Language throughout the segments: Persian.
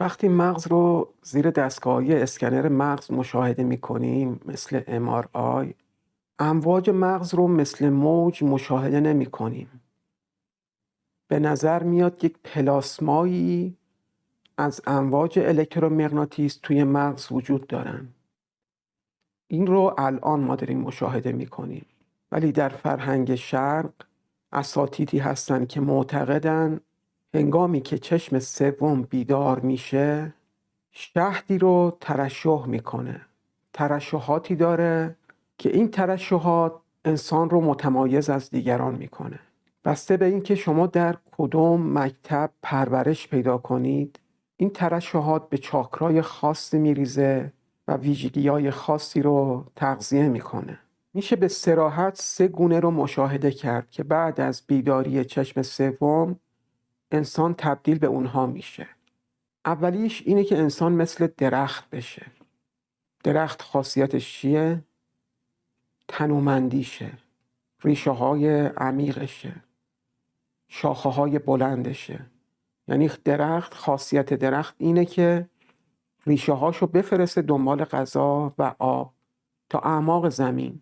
وقتی مغز رو زیر دستگاهی اسکنر مغز مشاهده می‌کنیم مثل MRI، امواج مغز رو مثل موج مشاهده نمی‌کنیم. به نظر میاد یک پلاسمایی از امواج الکترومغناطیس توی مغز وجود دارن. این رو الان ما داریم مشاهده می‌کنیم. ولی در فرهنگ شرق اساتیدی هستن که معتقدن هنگامی که چشم سوم بیدار میشه شهدی رو ترشح میکنه. ترشحاتی داره که این ترشحات انسان رو متمایز از دیگران میکنه. بسته به اینکه شما در کدوم مکتب پرورش پیدا کنید، این ترشحات به چاکرای خاصی میریزه و ویژگی‌های خاصی رو تغذیه میکنه. میشه به صراحت 3 گونه رو مشاهده کرد که بعد از بیداری چشم سوم انسان تبدیل به اونها میشه. اولیش اینه که انسان مثل درخت بشه. درخت خاصیتش چیه؟ تنومندیشه، ریشه های عمیقشه، شاخه های بلندشه. یعنی خاصیت درخت اینه که ریشه هاشو بفرسته دنبال غذا و آب تا اعماق زمین،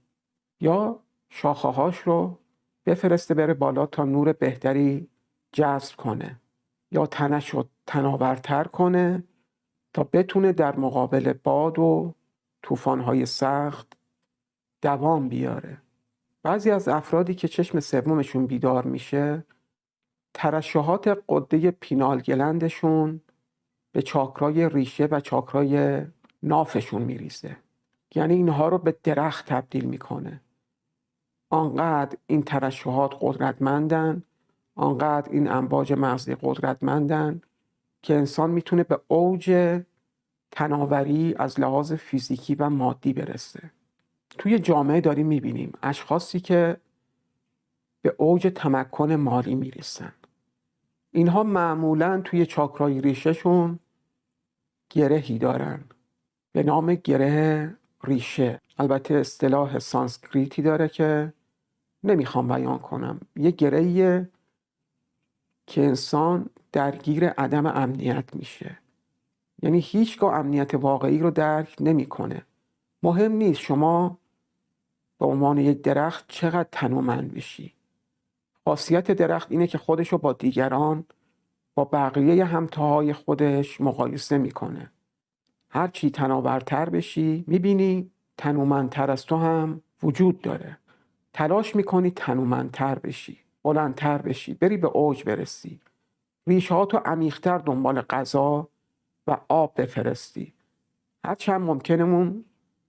یا شاخه هاش رو بفرسته بره بالا تا نور بهتری جذب کنه، یا تنش رو تناورتر کنه تا بتونه در مقابل باد و طوفان‌های سخت دوام بیاره. بعضی از افرادی که چشم سومشون بیدار میشه، ترشحات غده پینال گلندشون به چاکرای ریشه و چاکرای نافشون میریزه. یعنی اینها رو به درخت تبدیل میکنه. آنقدر این ترشحات قدرتمندن، آنقدر این امواج مغزی قدرتمندن که انسان میتونه به اوج تناوری از لحاظ فیزیکی و مادی برسه. توی جامعه داریم میبینیم اشخاصی که به اوج تمکن مالی میرسن. اینها معمولاً توی چاکرای ریشهشون گرهی دارن به نام گره ریشه. البته اصطلاح سانسکریتی داره که نمیخوام بیان کنم. یه گرهیه که انسان درگیر عدم امنیت میشه. یعنی هیچگاه امنیت واقعی رو درک نمیکنه. مهم نیست شما به عنوان یک درخت چقدر تنومند بشی. خاصیت درخت اینه که خودشو با دیگران، با بقیه همتاهای خودش مقایسه میکنه. هر چی تناورتر بشی میبینی تنومندتر از تو هم وجود داره. تلاش میکنی تنومندتر بشی، بلندتر بشی، بری به اوج برسی. ریشهاتو عمیق‌تر دنبال غذا و آب بفرستی. هرچند ممکنه اون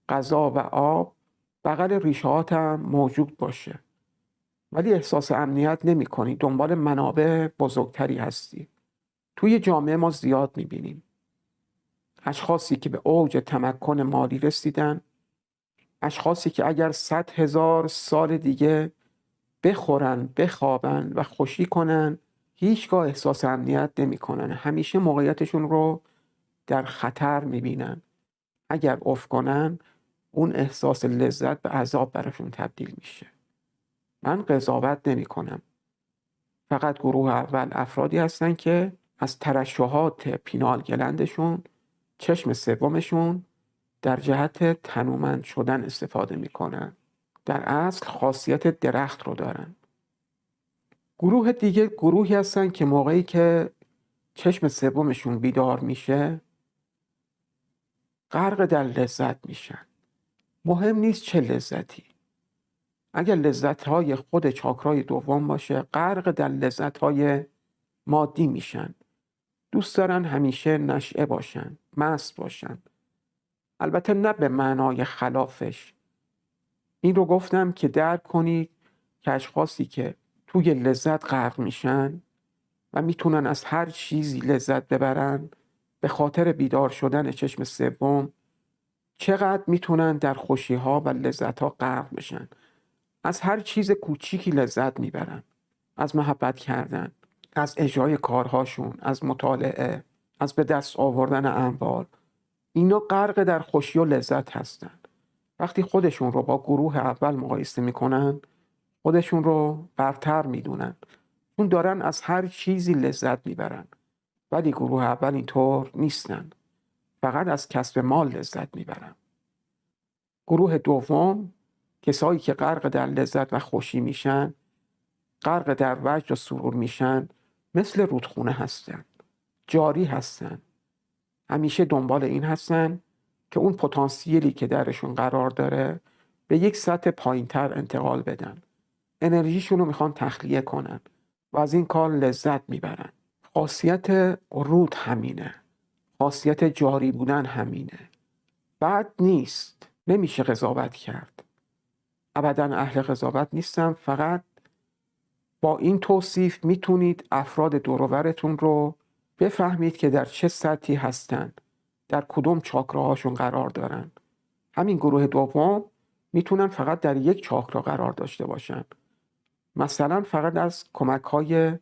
غذا و آب بغل ریشهات هم موجود باشه، ولی احساس امنیت نمی کنی. دنبال منابع بزرگتری هستی. توی جامعه ما زیاد می بینیم اشخاصی که به اوج تمکن مالی رسیدن، اشخاصی که اگر 100,000 سال دیگه بخورن، بخوابن و خوشی کنن، هیچگاه احساس امنیت نمی کنن. همیشه موقعیتشون رو در خطر می بینن. اگر افت کنن، اون احساس لذت به عذاب براشون تبدیل میشه. من قضاوت نمی کنم. فقط گروه اول افرادی هستن که از ترشحات پینال گلندشون، چشم سومشون در جهت تنومند شدن استفاده میکنن. در اصل خاصیت درخت رو دارن. گروه دیگه گروهی هستن که موقعی که چشم سومشون بیدار میشه غرق در لذت میشن. مهم نیست چه لذتی. اگر لذت‌های خود چاکرای دوم باشه غرق در لذت‌های مادی میشن. دوست دارن همیشه نشئه باشن، مست باشن. البته نه به معنای خلافش. این رو گفتم که درک کنید که اشخاصی که توی لذت غرق میشن و میتونن از هر چیزی لذت ببرن به خاطر بیدار شدن چشم سوم، چقدر میتونن در خوشی‌ها و لذت‌ها غرق بشن. از هر چیز کوچیکی لذت میبرن. از محبت کردن، از اجرای کارهاشون، از مطالعه، از به دست آوردن اموال. اینا غرق در خوشی و لذت هستن. وقتی خودشون رو با گروه اول مقایسه میکنن، خودشون رو برتر میدونن. چون دارن از هر چیزی لذت میبرن. ولی گروه اول اینطور نیستن، فقط از کسب مال لذت میبرن. گروه دوم کسایی که غرق در لذت و خوشی میشن، غرق در وجد و سرور میشن، مثل رودخونه هستن، جاری هستن، همیشه دنبال این هستن که اون پتانسیلی که درشون قرار داره به یک سطح پایینتر انتقال بدن. انرژیشون رو میخوان تخلیه کنن و از این کار لذت میبرن. خاصیت رود همینه، خاصیت جاری بودن همینه. بد نیست، نمیشه قضاوت کرد، ابدا اهل قضاوت نیستم، فقط با این توصیف میتونید افراد دور و برتون رو بفهمید که در چه سطحی هستن، در کدوم چاکراهاشون قرار دارن. همین گروه دوم میتونن فقط در یک چاکرا قرار داشته باشن، مثلا فقط از کمک‌های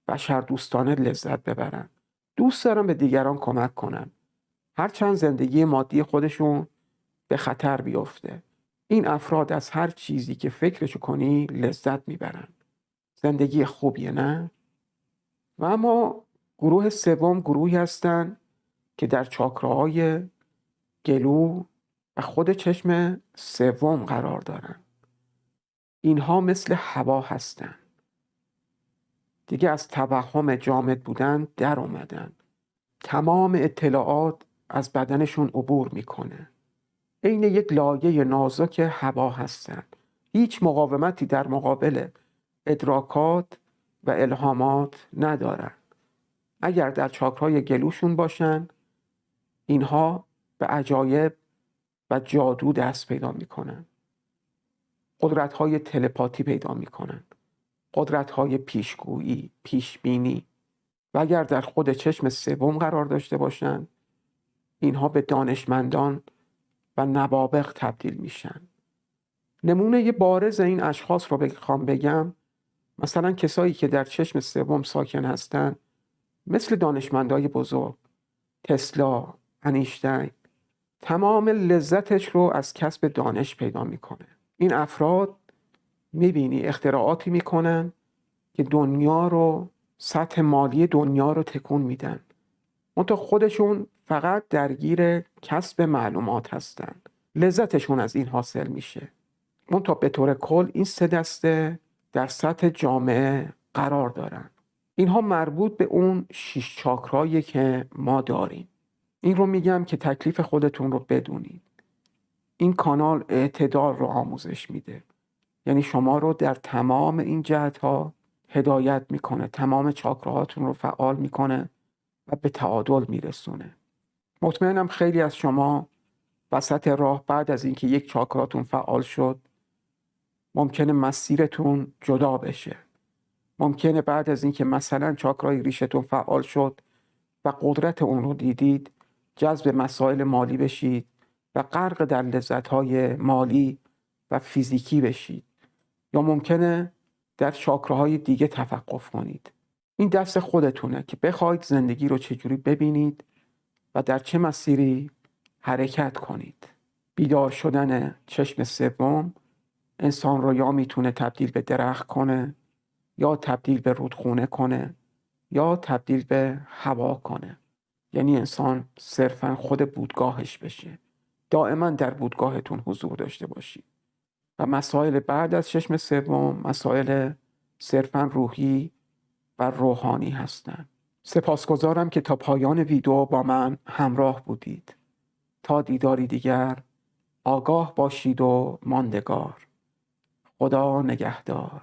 بشردوستانه لذت ببرن، دوست دارن به دیگران کمک کنن، هرچند زندگی مادی خودشون به خطر بیفته. این افراد از هر چیزی که فکرشو کنی لذت میبرن. زندگی خوبیه، نه؟ و اما گروه سوم گروهی هستن که در چاکراهای گلو و خود چشم سوم قرار دارن. اینها مثل هوا هستن، دیگه از توهم جامد بودن در اومدن. تمام اطلاعات از بدنشون عبور میکنه، عین یک لایه نازک هوا هستن. هیچ مقاومتی در مقابل ادراکات و الهامات ندارن. اگر در چاکرای گلوشون باشن، اینها به عجایب و جادو دست پیدا میکنن، قدرت‌های تلپاتی پیدا میکنن، قدرت‌های پیشگویی، پیشبینی. و اگر در خود چشم سوم قرار داشته باشن، اینها به دانشمندان و نوابغ تبدیل میشن. نمونه بارز این اشخاص رو بخوام بگم، مثلا کسایی که در چشم سوم ساکن هستن، مثل دانشمندای بزرگ، تسلا، انیشتین، تمام لذتش رو از کسب دانش پیدا میکنه. این افراد میبینی اختراعاتی میکنن که دنیا رو، سطح مالی دنیا رو تکون میدن. منتها خودشون فقط درگیر کسب معلومات هستن، لذتشون از این حاصل میشه. منتها به طور کل این سه دسته در سطح جامعه قرار دارن. اینها مربوط به اون 6 چاکرایی که ما داریم. این رو میگم که تکلیف خودتون رو بدونید. این کانال اعتدال رو آموزش میده، یعنی شما رو در تمام این جهت‌ها هدایت میکنه، تمام چاکراهاتون رو فعال میکنه و به تعادل میرسونه. مطمئنم خیلی از شما وسط راه بعد از اینکه یک چاکراتون فعال شد، ممکنه مسیرتون جدا بشه. ممکنه بعد از اینکه مثلا چاکرای ریشتون فعال شد و قدرت اون رو دیدید، جذب مسائل مالی بشید و غرق در لذت‌های مالی و فیزیکی بشید، یا ممکنه در چاکراهای دیگه توقف کنید. این دست خودتونه که بخواید زندگی رو چجوری ببینید و در چه مسیری حرکت کنید. بیدار شدن چشم سوم انسان رو یا میتونه تبدیل به درخت کنه، یا تبدیل به رودخونه کنه، یا تبدیل به هوا کنه. یعنی انسان صرفا خود بودگاهش بشه. دائما در بودگاهتون حضور داشته باشید. و مسائل بعد از چشم سوم مسائل صرفا روحی و روحانی هستند. سپاسگزارم که تا پایان ویدیو با من همراه بودید. تا دیداری دیگر، آگاه باشید و ماندگار. خدا نگهدار.